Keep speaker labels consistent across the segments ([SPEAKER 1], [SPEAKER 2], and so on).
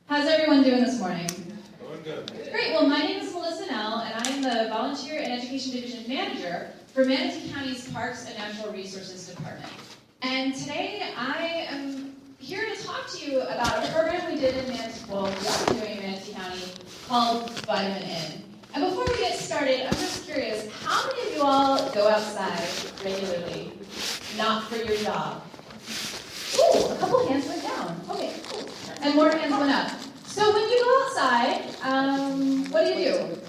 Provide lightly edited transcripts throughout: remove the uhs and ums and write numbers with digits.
[SPEAKER 1] How's everyone doing this morning?
[SPEAKER 2] Doing good.
[SPEAKER 1] Great. Well, my name is Nell, and I am the Volunteer and Education Division Manager for Manatee County's Parks and Natural Resources Department. And today I am here to talk to you about a program we did in Manatee County called Vitamin In. And before we get started, I'm just curious, how many of you all go outside regularly, not for your job? Ooh, a couple hands went down. Okay, cool. And more hands went up. So when you go outside, what do you do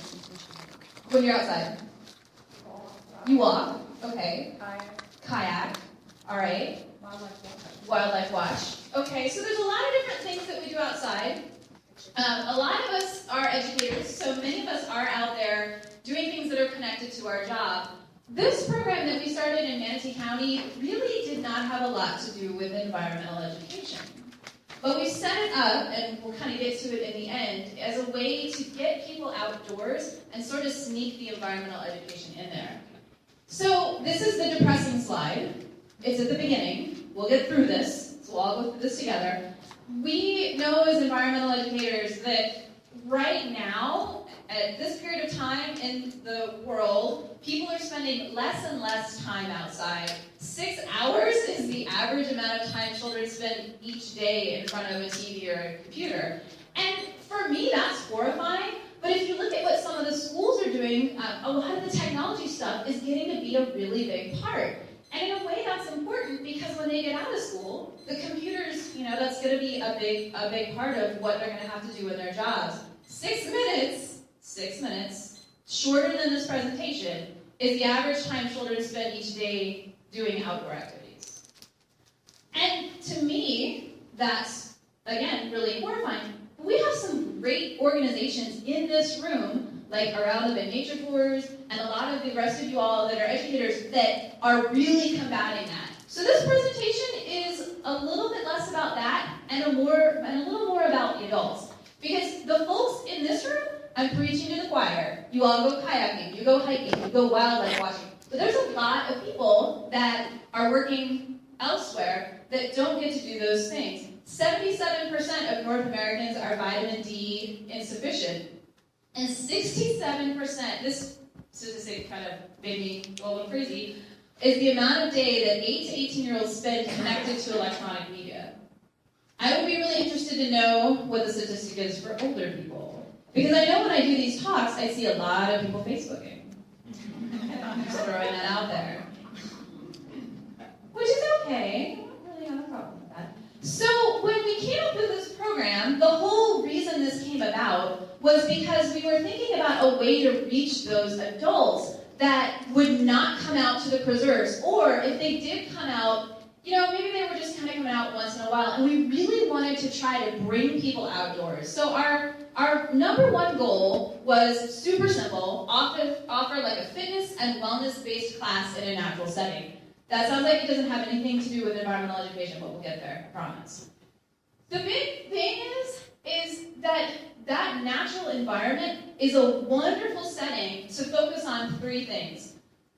[SPEAKER 1] when you're outside? You walk. Okay. Kayak. All right. Wildlife watch. Okay, so there's a lot of different things that we do outside. A lot of us are educators, so many of us are out there doing things that are connected to our job. This program that we started in Manatee County really did not have a lot to do with environmental education. But we set it up, and we'll kind of get to it in the end, as a way to get people outdoors and sort of sneak the environmental education in there. So this is the depressing slide. It's at the beginning. We'll get through this, so we'll all go through this together. We know as environmental educators that right now, at this period of time in the world, people are spending less and less time outside. 6 hours is the average amount of time children spend each day in front of a TV or a computer. And for me, that's horrifying. But if you look at what some of the schools are doing, a lot of the technology stuff is getting to be a really big part. And in a way, that's important because when they get out of school, the computers, that's going to be a big part of what they're going to have to do in their jobs. 6 minutes, shorter than this presentation, is the average time children spend each day doing outdoor activities. And to me, that's, again, really horrifying. But we have some great organizations in this room, like Around the Nature Tours, and a lot of the rest of you all that are educators that are really combating that. So this presentation is a little bit less about that and a little more about the adults. Because the folks in this room, I'm preaching to the choir. You all go kayaking, you go hiking, you go wildlife watching. But there's a lot of people that are working elsewhere that don't get to do those things. 77% of North Americans are vitamin D insufficient. And 67%, this statistic kind of made me go a little crazy, is the amount of day that 8 to 18-year-olds spend connected to electronic media. I would be really interested to know what the statistic is for older people. Because I know when I do these talks, I see a lot of people Facebooking. I'm just throwing that out there. Which is okay. I don't really have a problem with that. So when we came up with this program, the whole reason this came about was because we were thinking about a way to reach those adults that would not come out to the preserves. Or if they did come out, maybe they were just kind of coming out once in a while, and we really wanted to try to bring people outdoors. So our number one goal was super simple, offer like a fitness and wellness-based class in a natural setting. That sounds like it doesn't have anything to do with environmental education, but we'll get there, I promise. The big thing is that natural environment is a wonderful setting to focus on 3 things.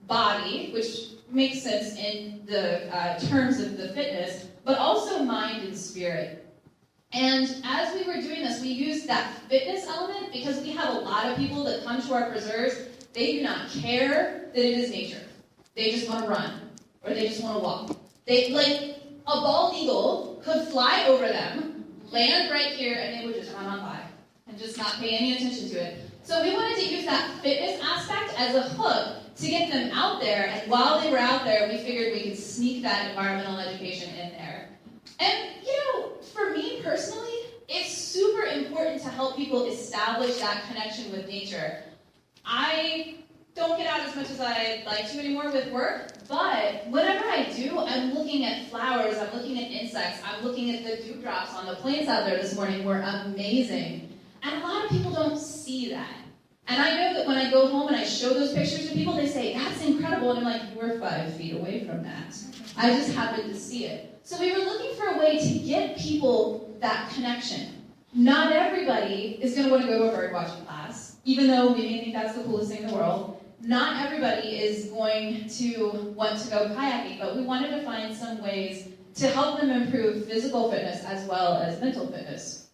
[SPEAKER 1] Body, which makes sense in the terms of the fitness, but also mind and spirit. And as we were doing this, we used that fitness element because we have a lot of people that come to our preserves. They do not care that it is nature. They just want to run, or they just want to walk. A bald eagle could fly over them, land right here, and they would just run on by and just not pay any attention to it. So we wanted to use that fitness aspect as a hook to get them out there, and while they were out there, we figured we could sneak that environmental education in there. And, for me personally, it's super important to help people establish that connection with nature. I don't get out as much as I'd like to anymore with work, but whenever I do, I'm looking at flowers, I'm looking at insects, I'm looking at the dewdrops on the plains out there this morning were amazing. And a lot of people don't see that. And I know that when I go home and I show those pictures to people, they say, that's incredible. And I'm like, you were 5 feet away from that. I just happened to see it. So we were looking for a way to get people that connection. Not everybody is going to want to go to a bird watching class, even though we may think that's the coolest thing in the world. Not everybody is going to want to go kayaking, but we wanted to find some ways to help them improve physical fitness as well as mental fitness.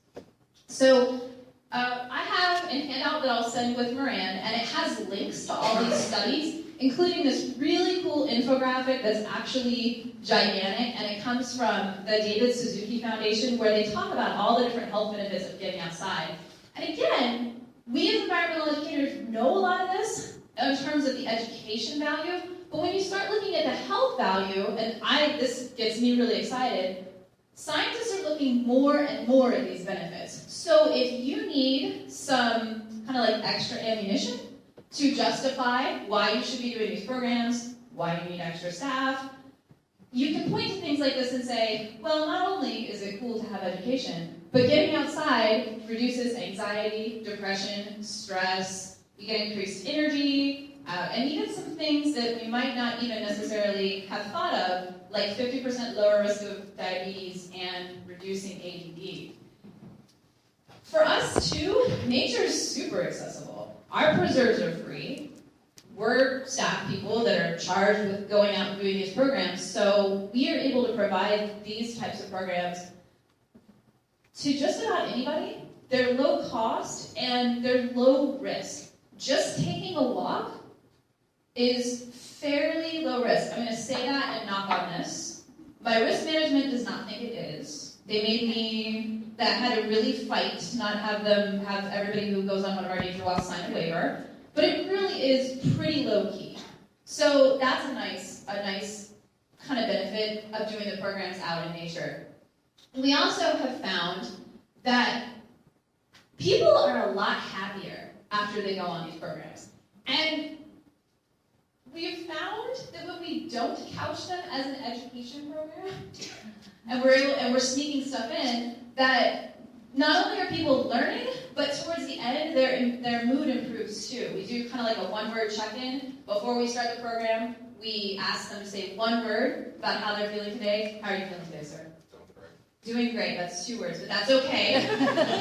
[SPEAKER 1] So I have a handout that I'll send with Moran, and it has links to all these studies, including this really cool infographic that's actually gigantic, and it comes from the David Suzuki Foundation, where they talk about all the different health benefits of getting outside. And again, we as environmental educators know a lot of this in terms of the education value, but when you start looking at the health value, and this gets me really excited, scientists are looking more and more at these benefits. So if you need some kind of like extra ammunition to justify why you should be doing these programs, why you need extra staff, you can point to things like this and say, well, not only is it cool to have education, but getting outside reduces anxiety, depression, stress, you get increased energy, and even some things that we might not even necessarily have thought of, like 50% lower risk of diabetes and reducing ADD. For us too, nature is super accessible. Our preserves are free. We're staff people that are charged with going out and doing these programs, so we are able to provide these types of programs to just about anybody. They're low cost and they're low risk. Just taking a walk is fairly low risk. I'm going to say that and knock on this. My risk management does not think it is. They made me had to really fight to not have them have everybody who goes on one of our nature walks sign a waiver. But it really is pretty low key. So that's a nice kind of benefit of doing the programs out in nature. We also have found that people are a lot happier after they go on these programs. And we've found that when we don't couch them as an education program, and we're sneaking stuff in, that not only are people learning, but towards the end, their mood improves too. We do kind of like a one-word check-in. Before we start the program, we ask them to say one word about how they're feeling today. How are you feeling today, sir? Doing great. That's 2 words, but that's okay.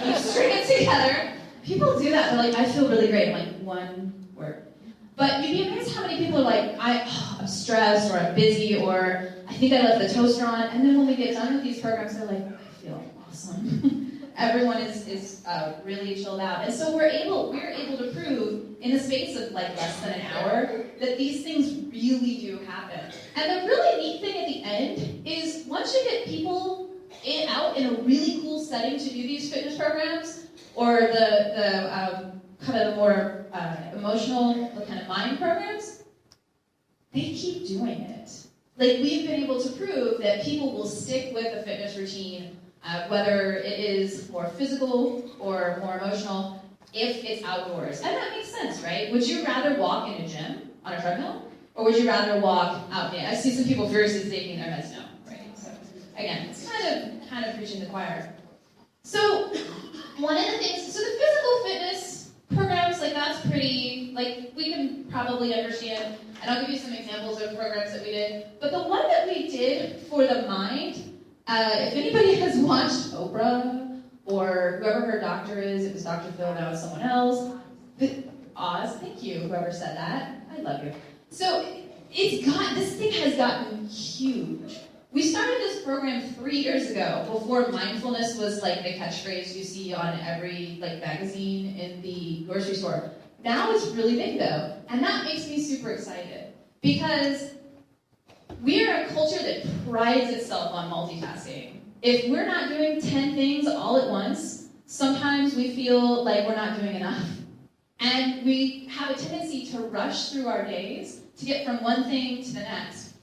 [SPEAKER 1] We string it together. People do that. They're like, I feel really great. I'm like, 1 word. But you'd be amazed how many people are like, I'm stressed, or I'm busy, or I think I left the toaster on. And then when we get done with these programs, they're like, I feel awesome. Everyone is really chilled out. And so we're able to prove in the space of like less than an hour that these things really do happen. And the really neat thing at the end is once you get people out in a really cool setting to do these fitness programs, or the kind of the more emotional, the kind of mind programs, they keep doing it. Like, we've been able to prove that people will stick with a fitness routine, whether it is more physical or more emotional, if it's outdoors. And that makes sense, right? Would you rather walk in a gym on a treadmill, or would you rather walk out? I see some people furiously taking their meds now, right? So again, it's kind of preaching the choir. So one of the things, so the physical fitness programs, like that's pretty, like we can probably understand, and I'll give you some examples of programs that we did. But the one that we did for the mind, if anybody has watched Oprah, or whoever her doctor is, it was Dr. Phil, now it's someone else. Oz, thank you, whoever said that. I love you. So this thing has gotten huge. We started this program 3 years ago, before mindfulness was like the catchphrase you see on every like magazine in the grocery store. Now it's really big though, and that makes me super excited because we are a culture that prides itself on multitasking. If we're not doing 10 things all at once, sometimes we feel like we're not doing enough. And we have a tendency to rush through our days to get from one thing to the next.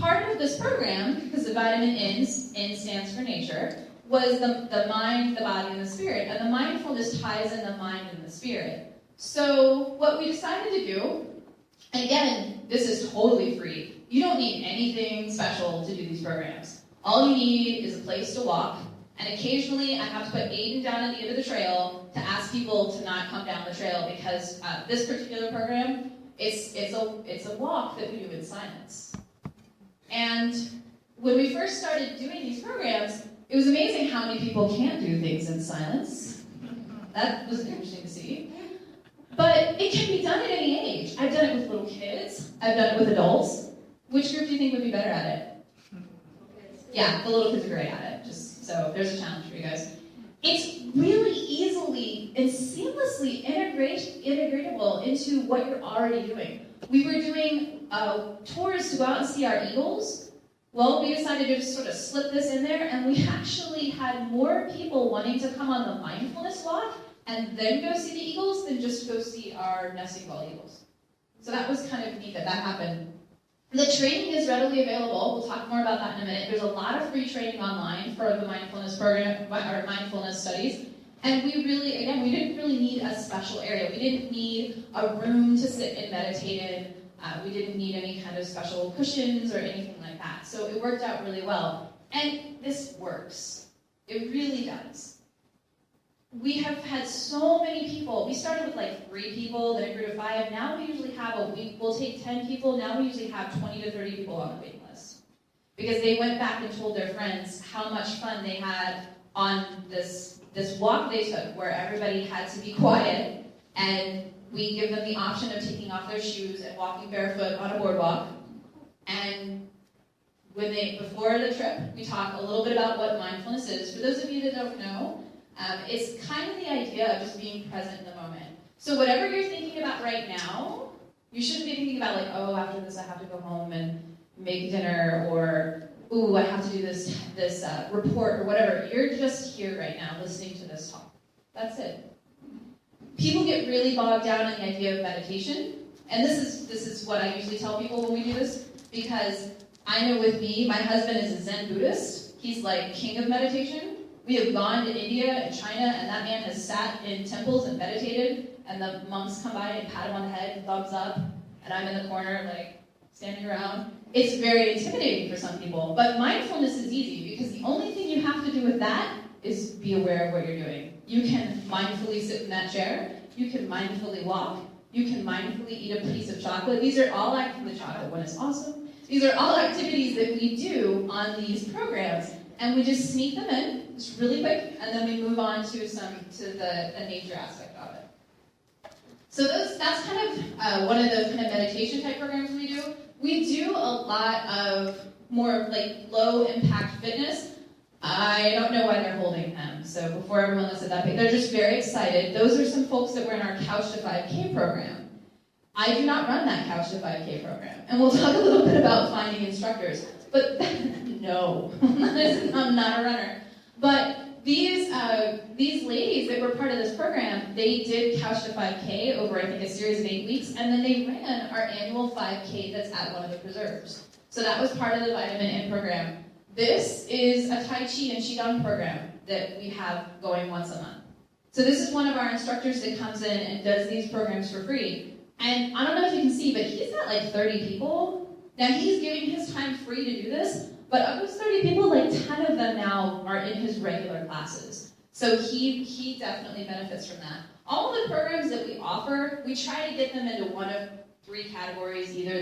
[SPEAKER 1] Part of this program, because the vitamin N stands for nature, was the mind, the body, and the spirit. And the mindfulness ties in the mind and the spirit. So what we decided to do, and again, this is totally free. You don't need anything special to do these programs. All you need is a place to walk, and occasionally I have to put Aiden down at the end of the trail to ask people to not come down the trail because this particular program, it's a walk that we do in silence. And when we first started doing these programs, it was amazing how many people can't do things in silence. That was interesting to see. But it can be done at any age. I've done it with little kids. I've done it with adults. Which group do you think would be better at it? Yeah, the little kids are great at it. Just so there's a challenge for you guys. It's really easy seamlessly integratable into what you're already doing. We were doing tours to go out and see our eagles. Well, we decided to just sort of slip this in there, and we actually had more people wanting to come on the mindfulness walk and then go see the eagles than just go see our nesting ball eagles. So that was kind of neat that happened. The training is readily available. We'll talk more about that in a minute. There's a lot of free training online for the mindfulness program, or mindfulness studies. And we didn't really need a special area. We didn't need a room to sit and meditate in. We didn't need any kind of special cushions or anything like that. So it worked out really well. And this works. It really does. We have had so many people. We started with like 3 people, then it grew to 5. Now we usually have we'll take 10 people. Now we usually have 20 to 30 people on the waiting list. Because they went back and told their friends how much fun they had on this walk they took where everybody had to be quiet, and we give them the option of taking off their shoes and walking barefoot on a boardwalk. And before the trip, we talk a little bit about what mindfulness is. For those of you that don't know, it's kind of the idea of just being present in the moment. So whatever you're thinking about right now, you shouldn't be thinking about like, oh, after this I have to go home and make dinner, or ooh, I have to do this report or whatever. You're just here right now listening to this talk. That's it. People get really bogged down in the idea of meditation, and this is what I usually tell people when we do this, because I know with me, my husband is a Zen Buddhist. He's like king of meditation. We have gone to India and China, and that man has sat in temples and meditated, and the monks come by and pat him on the head, thumbs up, and I'm in the corner like standing around. It's very intimidating for some people, but mindfulness is easy because the only thing you have to do with that is be aware of what you're doing. You can mindfully sit in that chair, you can mindfully walk, you can mindfully eat a piece of chocolate. These are all the chocolate one is awesome. These are all activities that we do on these programs, and we just sneak them in, just really quick, and then we move on to the nature aspect of it. So that's kind of one of the kind of meditation type programs we do. We do a lot of more like low impact fitness. I don't know why they're holding them. So before everyone looks at that page, they're just very excited. Those are some folks that were in our Couch to 5K program. I do not run that Couch to 5K program. And we'll talk a little bit about finding instructors. But no, I'm not a runner. But these ladies that were part of this program, they did Couch to 5K over, I think, a series of 8 weeks, and then they ran our annual 5K that's at one of the preserves. So that was part of the Vitamin N program. This is a Tai Chi and Qigong program that we have going once a month. So this is one of our instructors that comes in and does these programs for free. And I don't know if you can see, but he's got like 30 people. Now he's giving his time free to do this, but of those 30 people, like 10 of them now are in his regular classes. So he definitely benefits from that. All of the programs that we offer, we try to get them into one of 3 categories, either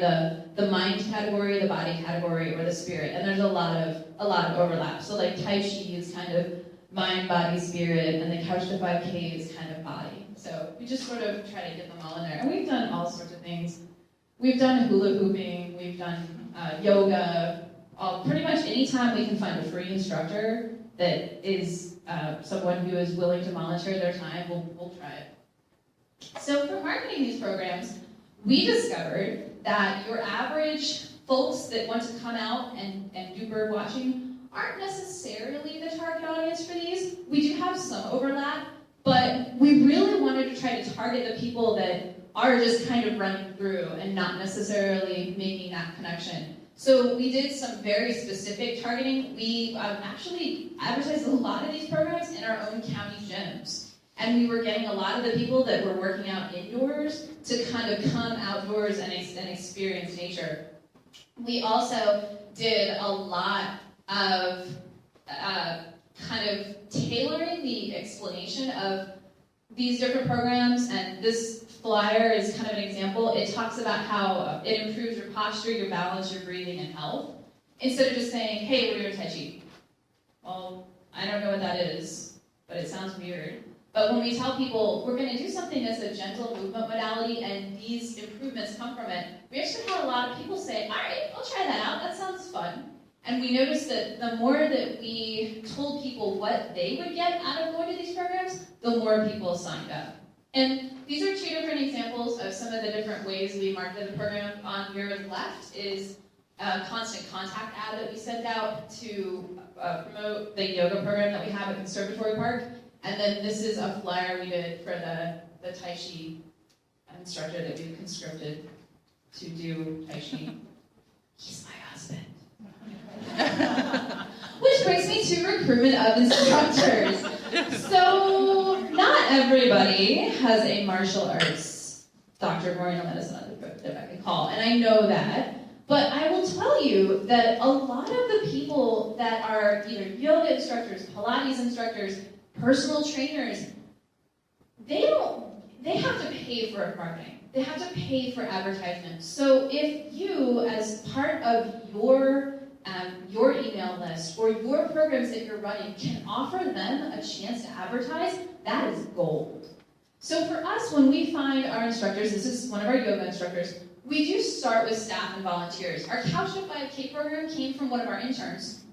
[SPEAKER 1] the mind category, the body category, or the spirit. And there's a lot of overlap. So like Tai Chi is kind of mind, body, spirit, and the Couch to 5K is kind of body. So we just sort of try to get them all in there. And we've done all sorts of things. We've done hula hooping, we've done yoga. Pretty much any time we can find a free instructor that is someone who is willing to volunteer their time, we'll try it. So for marketing these programs, we discovered that your average folks that want to come out and do bird watching aren't necessarily the target audience for these. We do have some overlap, but we really wanted to try to target the people that are just kind of running through and not necessarily making that connection. So we did some very specific targeting. We actually advertised a lot of these programs in our own county gyms. And we were getting a lot of the people that were working out indoors to kind of come outdoors and experience nature. We also did a lot of kind of tailoring the explanation of these different programs, and this flyer is kind of an example. It talks about how it improves your posture, your balance, your breathing, and health. Instead of just saying, hey, we're doing Tai Chi. Well, I don't know what that is, but it sounds weird. But when we tell people we're going to do something that's a gentle movement modality and these improvements come from it, we actually had a lot of people say, all right, I'll try that out. That sounds fun. And we noticed that the more that we told people what they would get out of going to these programs, the more people signed up. And these are two different examples of some of the different ways we marketed the program. On your left is a constant contact ad that we send out to promote the yoga program that we have at Conservatory Park. And then this is a flyer we did for the Tai Chi instructor that we've conscripted to do Tai Chi. He's my husband. Which brings me to recruitment of instructors. So, not everybody has a martial arts doctorate or medicine that I can call, and I know that. But I will tell you that a lot of the people that are either yoga instructors, Pilates instructors, personal trainers, they have to pay for marketing. They have to pay for advertisement. So if you, as part of your email list or your programs that you're running, can offer them a chance to advertise, that is gold. So for us, when we find our instructors, this is one of our yoga instructors, we do start with staff and volunteers. Our Couch to 5K program came from one of our interns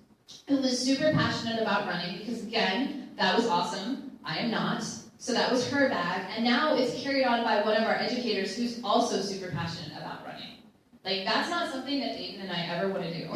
[SPEAKER 1] who was super passionate about running because, again, that was awesome. I am not. So that was her bag. And now it's carried on by one of our educators who's also super passionate about running. Like, that's not something that Dayton and I ever want to do.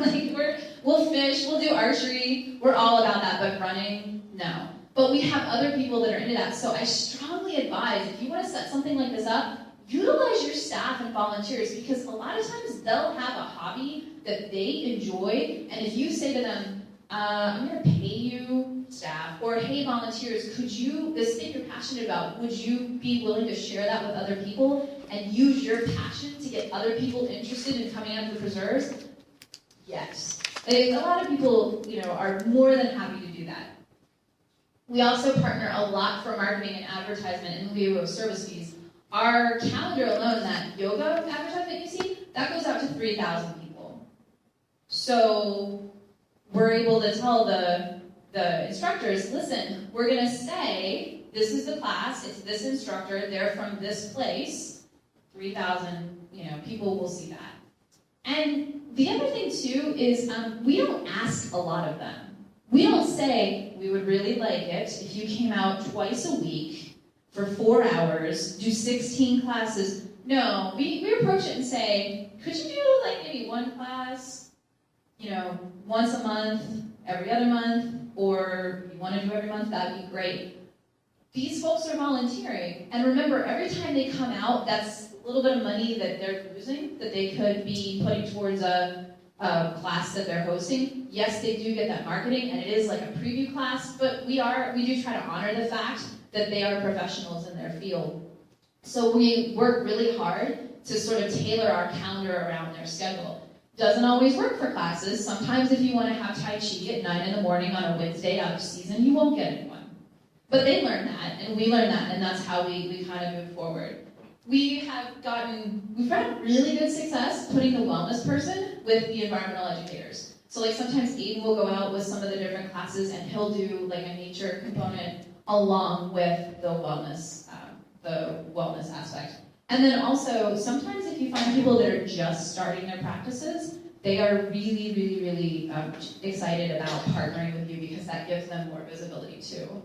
[SPEAKER 1] Like, we'll fish, we'll do archery, we're all about that, but running, no. But we have other people that are into that. So I strongly advise, if you want to set something like this up, utilize your staff and volunteers, because a lot of times they'll have a hobby that they enjoy, and if you say to them, I'm going to pay you, staff, or hey, volunteers, could you, this thing you're passionate about, would you be willing to share that with other people and use your passion to get other people interested in coming out of the preserves? Yes. A lot of people, are more than happy to do that. We also partner a lot for marketing and advertisement in lieu of service fees. Our calendar alone, that yoga advertisement you see, that goes out to 3,000 people. So we're able to tell the instructors, listen, we're going to say, this is the class, it's this instructor, they're from this place, 3,000, people will see that. And the other thing too is we don't ask a lot of them. We don't say, we would really like it if you came out twice a week for 4 hours, do 16 classes. No, we approach it and say, could you do like maybe one class, once a month, every other month, or you want to do every month, that'd be great. These folks are volunteering, and remember, every time they come out, that's a little bit of money that they're losing, that they could be putting towards a class that they're hosting. Yes, they do get that marketing, and it is like a preview class, but we do try to honor the fact that they are professionals in their field. So we work really hard to sort of tailor our calendar around their schedule. Doesn't always work for classes. Sometimes if you want to have Tai Chi at 9 in the morning on a Wednesday out of season, you won't get anyone. But they learn that, and we learn that, and that's how we kind of move forward. We've had really good success putting the wellness person with the environmental educators. So like sometimes Aiden will go out with some of the different classes, and he'll do like a nature component along with the wellness aspect. And then also, sometimes if you find people that are just starting their practices, they are really, really, really excited about partnering with you because that gives them more visibility too.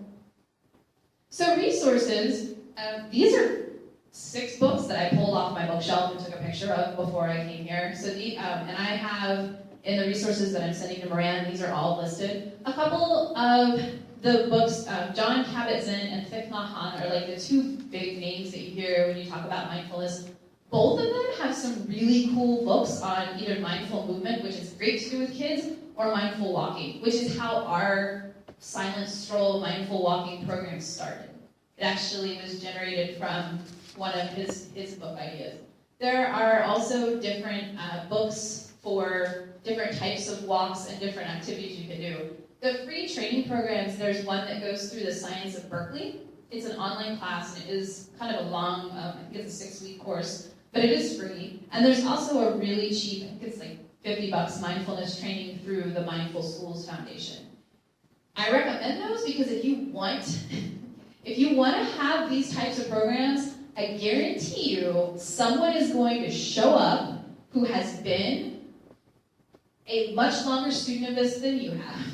[SPEAKER 1] So resources, these are 6 books that I pulled off my bookshelf and took a picture of before I came here. So and I have, in the resources that I'm sending to Moran, these are all listed. A couple of the books, John Kabat-Zinn and Thich Nhat Hanh are like the 2 big names that you hear when you talk about mindfulness. Both of them have some really cool books on either mindful movement, which is great to do with kids, or mindful walking, which is how our Silent Stroll mindful walking program started. It actually was generated from one of his book ideas. There are also different books for different types of walks and different activities you can do. The free training programs, there's one that goes through the Science of Berkeley. It's an online class, and it is kind of a long, I think it's a 6-week course, but it is free. And there's also a really cheap, I think it's like $50 mindfulness training through the Mindful Schools Foundation. I recommend those because if you want to have these types of programs, I guarantee you someone is going to show up who has been a much longer student of this than you have.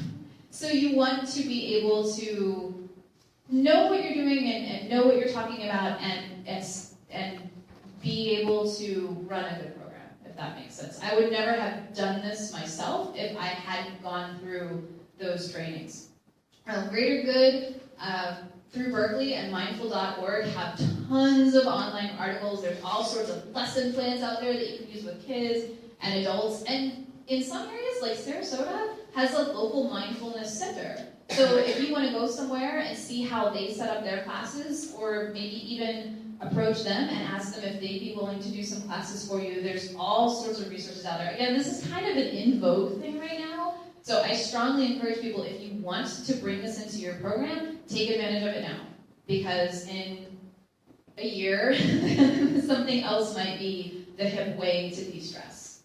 [SPEAKER 1] So you want to be able to know what you're doing and know what you're talking about and be able to run a good program, if that makes sense. I would never have done this myself if I hadn't gone through those trainings. Greater Good through Berkeley and mindful.org have tons of online articles. There's all sorts of lesson plans out there that you can use with kids and adults. And in some areas, like Sarasota, has a local mindfulness center. So if you want to go somewhere and see how they set up their classes, or maybe even approach them and ask them if they'd be willing to do some classes for you, there's all sorts of resources out there. Again, this is kind of an in vogue thing right now. So I strongly encourage people, if you want to bring this into your program, take advantage of it now. Because in a year, something else might be the hip way to de-stress.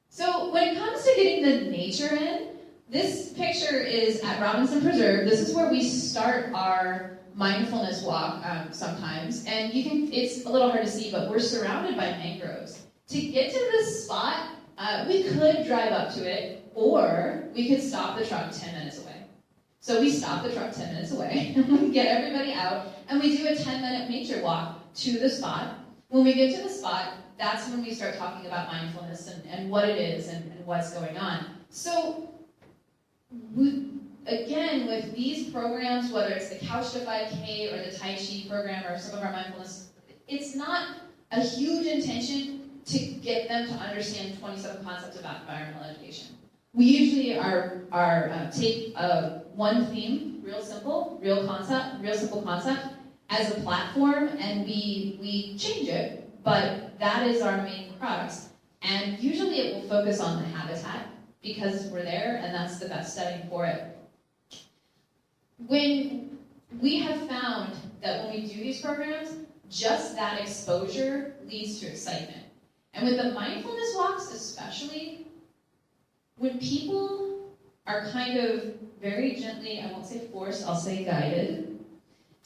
[SPEAKER 1] So when it comes to getting the nature in, this picture is at Robinson Preserve. This is where we start our mindfulness walk sometimes. And it's a little hard to see, but we're surrounded by mangroves. To get to this spot, we could drive up to it, or we could stop the truck 10 minutes away. So we stop the truck 10 minutes away, and we get everybody out, and we do a 10-minute nature walk to the spot. When we get to the spot, that's when we start talking about mindfulness and what it is and what's going on. So, again, with these programs, whether it's the Couch to 5K or the Tai Chi program or some of our mindfulness, it's not a huge intention to get them to understand 27 concepts about environmental education. We usually take one theme, real simple concept, as a platform, and we change it, but that is our main crux. And usually it will focus on the habitat, because we're there, and that's the best setting for it. When we have found that when we do these programs, just that exposure leads to excitement. And with the mindfulness walks especially, when people are kind of very gently, I won't say forced, I'll say guided,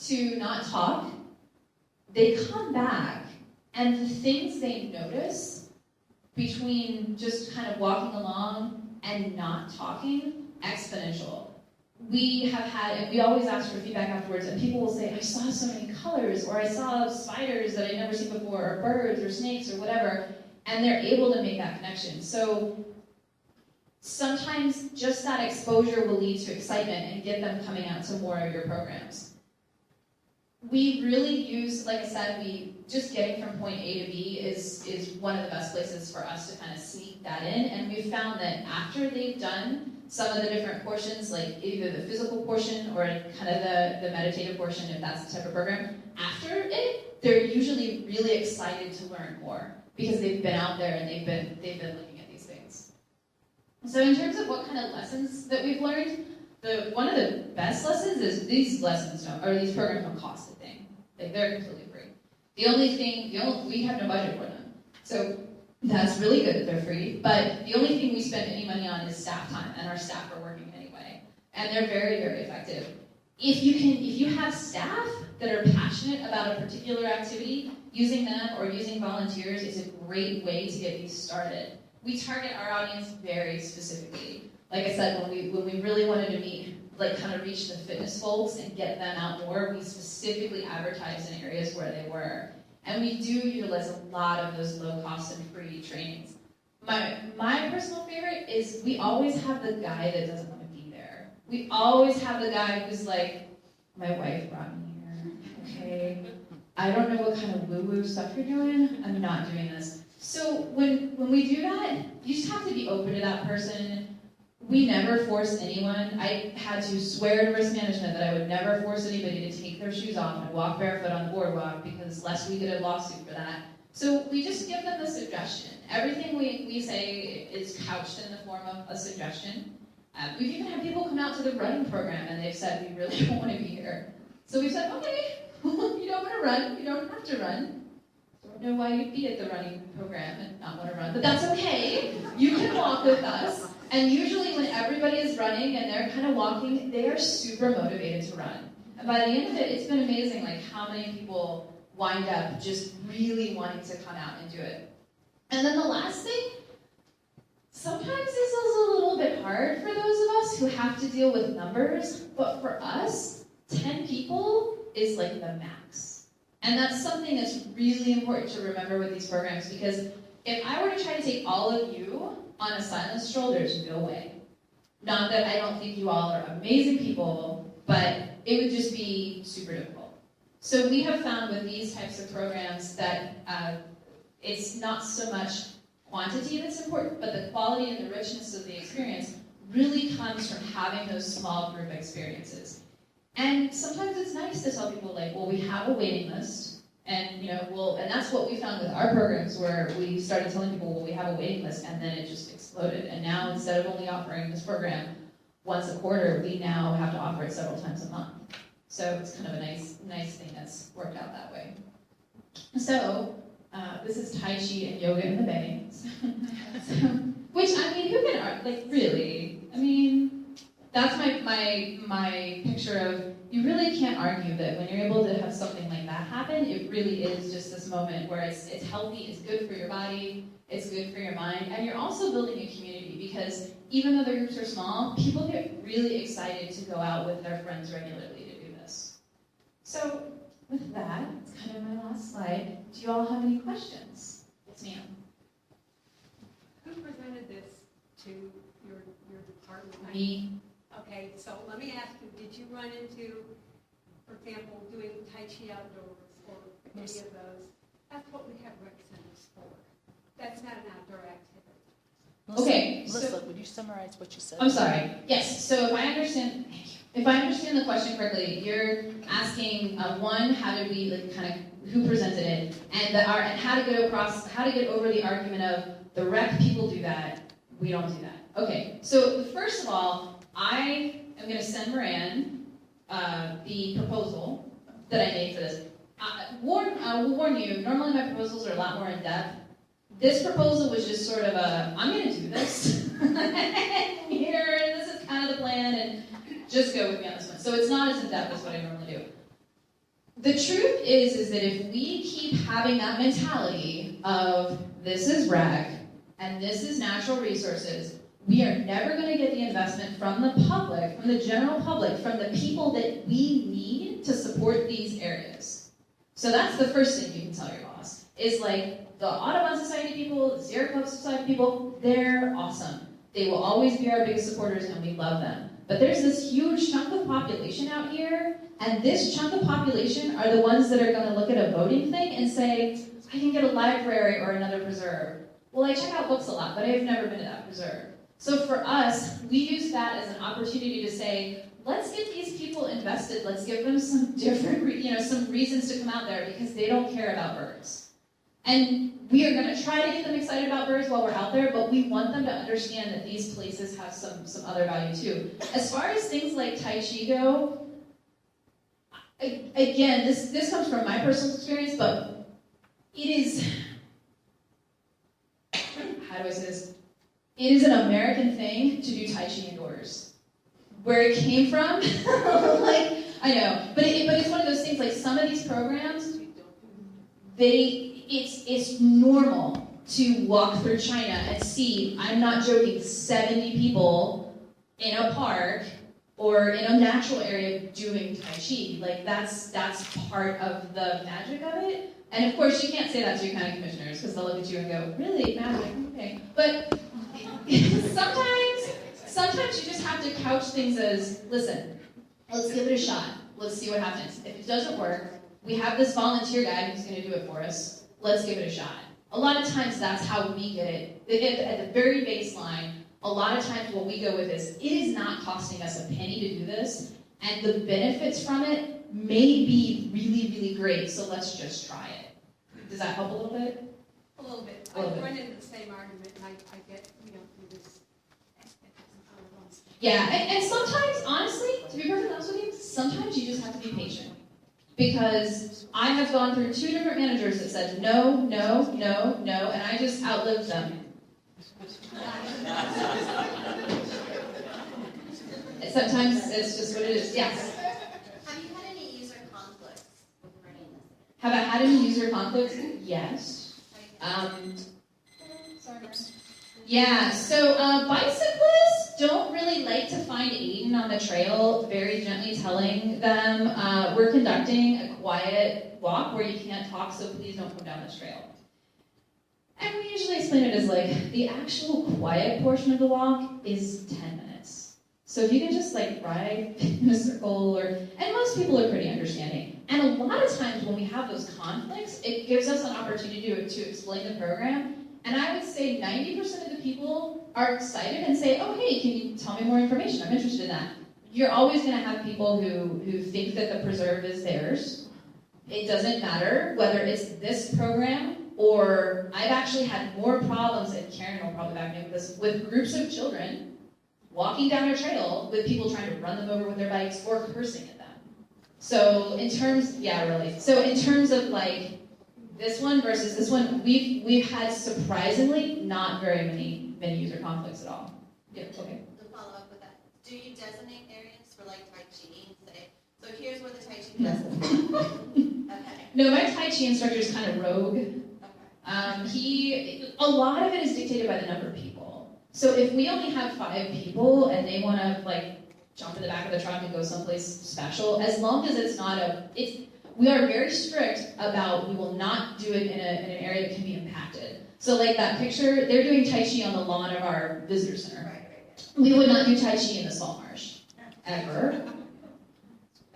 [SPEAKER 1] to not talk, they come back, and the things they notice between just kind of walking along and not talking, exponential. We have had, and we always ask for feedback afterwards, and people will say, I saw so many colors, or I saw spiders that I'd never seen before, or birds, or snakes, or whatever, and they're able to make that connection. So sometimes just that exposure will lead to excitement and get them coming out to more of your programs. We really use, like I said, just getting from point A to B is one of the best places for us to kind of sneak that in, and we've found that after they've done some of the different portions, like either the physical portion or kind of the meditative portion, if that's the type of program, after it, they're usually really excited to learn more because they've been out there and they've been looking at these things. So in terms of what kind of lessons that we've learned, one of the best lessons is these programs don't cost a thing. Like, they're completely free. We have no budget for them. So that's really good that they're free, but the only thing we spend any money on is staff time, and our staff are working anyway. And they're very, very effective. If you have staff that are passionate about a particular activity, using them or using volunteers is a great way to get these started. We target our audience very specifically. Like I said, when we really wanted to reach the fitness folks and get them out more, we specifically advertised in areas where they were. And we do utilize a lot of those low-cost and free trainings. My personal favorite is we always have the guy that doesn't want to be there. We always have the guy who's like, my wife brought me here, okay? I don't know what kind of woo-woo stuff you're doing. I'm not doing this. So when we do that, you just have to be open to that person. We never force anyone. I had to swear to risk management that I would never force anybody to take their shoes off and walk barefoot on the boardwalk, because lest we get a lawsuit for that. So we just give them the suggestion. Everything we say is couched in the form of a suggestion. We've even had people come out to the running program and they've said, we really don't want to be here. So we've said, okay, you don't want to run, you don't have to run. Don't know why you'd be at the running program and not want to run, but that's okay. You can walk with us. And usually when everybody is running and they're kind of walking, they are super motivated to run. And by the end of it, it's been amazing like how many people wind up just really wanting to come out and do it. And then the last thing, sometimes this is a little bit hard for those of us who have to deal with numbers, but for us, 10 people is like the max. And that's something that's really important to remember with these programs, because if I were to try to take all of you on a silent stroll, there's no way. Not that I don't think you all are amazing people, but it would just be super difficult. So we have found with these types of programs that it's not so much quantity that's important, but the quality and the richness of the experience really comes from having those small group experiences. And sometimes it's nice to tell people, like, well, we have a waiting list, and and that's what we found with our programs, where we started telling people, well, we have a waiting list, and then it just exploded. And now, instead of only offering this program once a quarter, we now have to offer it several times a month. So it's kind of a nice thing that's worked out that way. So this is Tai Chi and yoga in the bay. Which, I mean, who can, like, really? I mean, that's my picture of, you really can't argue that when you're able to have something like that happen, it really is just this moment where it's healthy, it's good for your body, it's good for your mind, and you're also building a community, because even though the groups are small, people get really excited to go out with their friends regularly to do this. So, with that, it's kind of my last slide. Do you all have any questions? Yes, ma'am.
[SPEAKER 2] Who presented this to your department?
[SPEAKER 1] Me.
[SPEAKER 2] Okay, so let me ask you, did you run into, for example, doing Tai Chi outdoors or any of those? That's what we have rec centers for. That's not an outdoor activity.
[SPEAKER 1] Okay,
[SPEAKER 3] Melissa, would you summarize what you said?
[SPEAKER 1] I'm sorry. Yes, so if I understand the question correctly, you're asking, one, how did we, like, kind of, who presented it, and how to get over the argument of the rec people do that, we don't do that. Okay, so first of all, I am going to send Moran the proposal that I made for this. We'll warn you, normally my proposals are a lot more in depth. This proposal was just sort of I'm going to do this. Here, and this is kind of the plan, and just go with me on this one. So it's not as in depth as what I normally do. The truth is that if we keep having that mentality of this is rec and this is natural resources, we are never going to get the investment from the public, from the general public, from the people that we need to support these areas. So that's the first thing you can tell your boss, is like the Audubon Society people, the Sierra Club Society people, they're awesome. They will always be our biggest supporters and we love them. But there's this huge chunk of population out here, and this chunk of population are the ones that are going to look at a voting thing and say, I can get a library or another preserve. Well, I check out books a lot, but I've never been to that preserve. So for us, we use that as an opportunity to say, let's get these people invested. Let's give them some different, some reasons to come out there, because they don't care about birds. And we are going to try to get them excited about birds while we're out there, but we want them to understand that these places have some other value too. As far as things like Tai Chi go, again, this comes from my personal experience, but it is, how do I say this? It is an American thing to do Tai Chi indoors. Where it came from, like, I know, but it's one of those things, like some of these programs, it's normal to walk through China and see, I'm not joking, 70 people in a park or in a natural area doing Tai Chi. Like, that's part of the magic of it. And of course, you can't say that to your county commissioners, because they'll look at you and go, really, magic, okay. But sometimes you just have to couch things as, listen, let's give it a shot. Let's see what happens. If it doesn't work, we have this volunteer guy who's going to do it for us. Let's give it a shot. A lot of times that's how we get it. At the very baseline, a lot of times what we go with is, it is not costing us a penny to do this, and the benefits from it may be really, really great, so let's just try it. Does that help a little bit?
[SPEAKER 2] A little bit.
[SPEAKER 1] A little
[SPEAKER 2] I
[SPEAKER 1] bit.
[SPEAKER 2] run into the same argument, and I get, do this.
[SPEAKER 1] Yeah, and sometimes, honestly, to be perfectly honest with you, sometimes you just have to be patient. Because I have gone through 2 different managers that said no, no, no, no, and I just outlived them. Sometimes it's just what it is. Yes?
[SPEAKER 4] Have you had any user conflicts with running this?
[SPEAKER 1] Have I had any user conflicts? Yes.
[SPEAKER 4] Sorry.
[SPEAKER 1] Yeah, so bicyclists don't really like to find Aiden on the trail, very gently telling them, we're conducting a quiet walk where you can't talk, so please don't come down this trail. And we usually explain it as like, the actual quiet portion of the walk is 10 minutes. So if you can just like ride in a circle, and most people are pretty understanding. And a lot of times when we have those conflicts, it gives us an opportunity to explain the program. And I would say 90% of the people are excited and say, oh, hey, can you tell me more information? I'm interested in that. You're always going to have people who think that the preserve is theirs. It doesn't matter whether it's this program or I've actually had more problems, and Karen will probably back me up with this, with groups of children walking down a trail with people trying to run them over with their bikes or cursing at them. So in terms, So in terms of like, this one versus this one, we've had surprisingly not very many user conflicts at all. Yeah, okay.
[SPEAKER 4] To follow up with that, do you designate areas for like Tai Chi and say, so here's where the Tai Chi class is? Okay.
[SPEAKER 1] No, my Tai Chi instructor is kind of rogue.
[SPEAKER 4] Okay.
[SPEAKER 1] A lot of it is dictated by the number of people. So if we only have 5 people and they want to like jump in the back of the truck and go someplace special, as long as it's not we are very strict about we will not do it in an area that can be impacted. So like that picture, they're doing Tai Chi on the lawn of our visitor center.
[SPEAKER 4] Right.
[SPEAKER 1] We would not do Tai Chi in the salt marsh. Ever.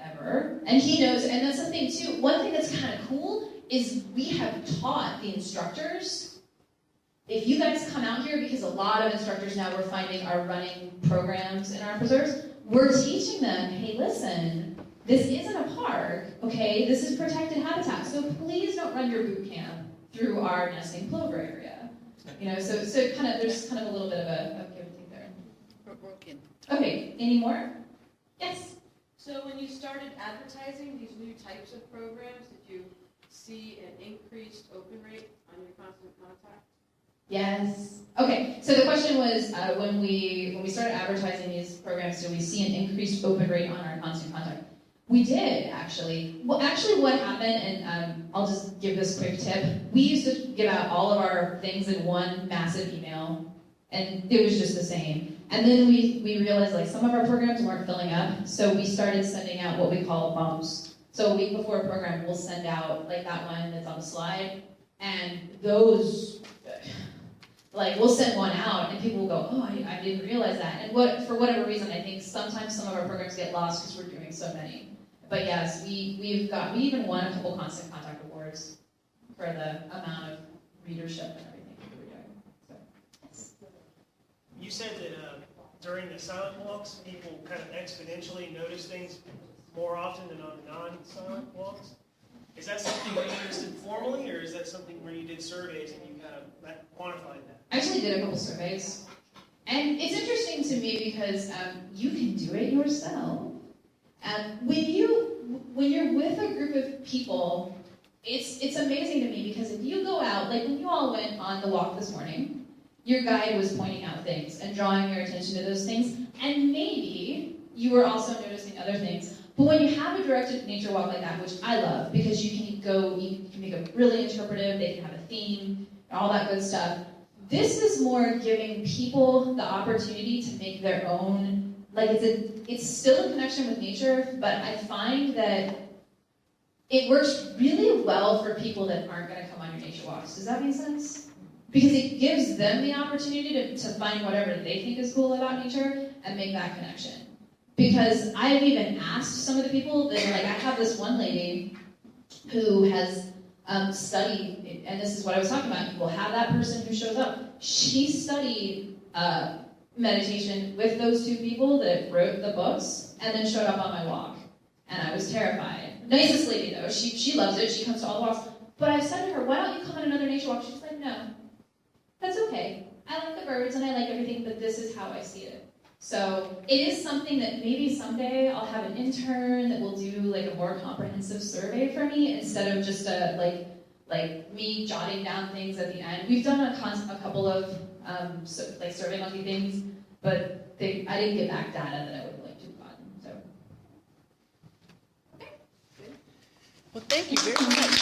[SPEAKER 1] Ever. And he knows, and that's the thing too, one thing that's kind of cool is we have taught the instructors, if you guys come out here, because a lot of instructors now we're finding are running programs in our preserves, we're teaching them, hey listen, this isn't a park, okay? This is protected habitat, so please don't run your boot camp through our nesting plover area. You know, so there's kind of a little bit of a give and take there. Okay, any more? Yes?
[SPEAKER 5] So when you started advertising these new types of programs, did you see an increased open rate on your constant contact?
[SPEAKER 1] Yes. Okay, so the question was, when we started advertising these programs, did we see an increased open rate on our constant contact? We did, actually. Well, actually what happened, and I'll just give this quick tip, we used to give out all of our things in one massive email, and it was just the same. And then we realized like some of our programs weren't filling up, so we started sending out what we call bumps. So a week before a program, we'll send out like that one that's on the slide, and those, like we'll send one out, and people will go, oh, I didn't realize that. And for whatever reason, I think sometimes some of our programs get lost because we're doing so many. But yes, we even won a couple constant contact awards for the amount of readership and everything that we're doing. So, yes.
[SPEAKER 6] You said that during the silent walks, people kind of exponentially notice things more often than on non-silent walks. Is that something that you just did formally, or is that something where you did surveys and you kind of quantified that?
[SPEAKER 1] I actually did a couple surveys. And it's interesting to me because you can do it yourself. When you're with a group of people, it's amazing to me because if you go out, like when you all went on the walk this morning, your guide was pointing out things and drawing your attention to those things, and maybe you were also noticing other things. But when you have a directed nature walk like that, which I love, because you can make it really interpretive, they can have a theme, all that good stuff. This is more giving people the opportunity to make their own. Like it's still a connection with nature, but I find that it works really well for people that aren't going to come on your nature walks. Does that make sense? Because it gives them the opportunity to find whatever they think is cool about nature and make that connection. Because I've even asked some of the people that, like, I have this one lady who has studied, and this is what I was talking about, you will have that person who shows up. She studied meditation with those 2 people that wrote the books and then showed up on my walk. And I was terrified. Nicest lady though, she loves it, she comes to all the walks. But I've said to her, why don't you come on another nature walk? She's like, no, that's okay. I like the birds and I like everything, but this is how I see it. So it is something that maybe someday I'll have an intern that will do like a more comprehensive survey for me instead of just like me jotting down things at the end. We've done a couple of survey monkey things, but I didn't get back data that I would have liked to have gotten. So, okay. Good.
[SPEAKER 3] Well, thank you very much.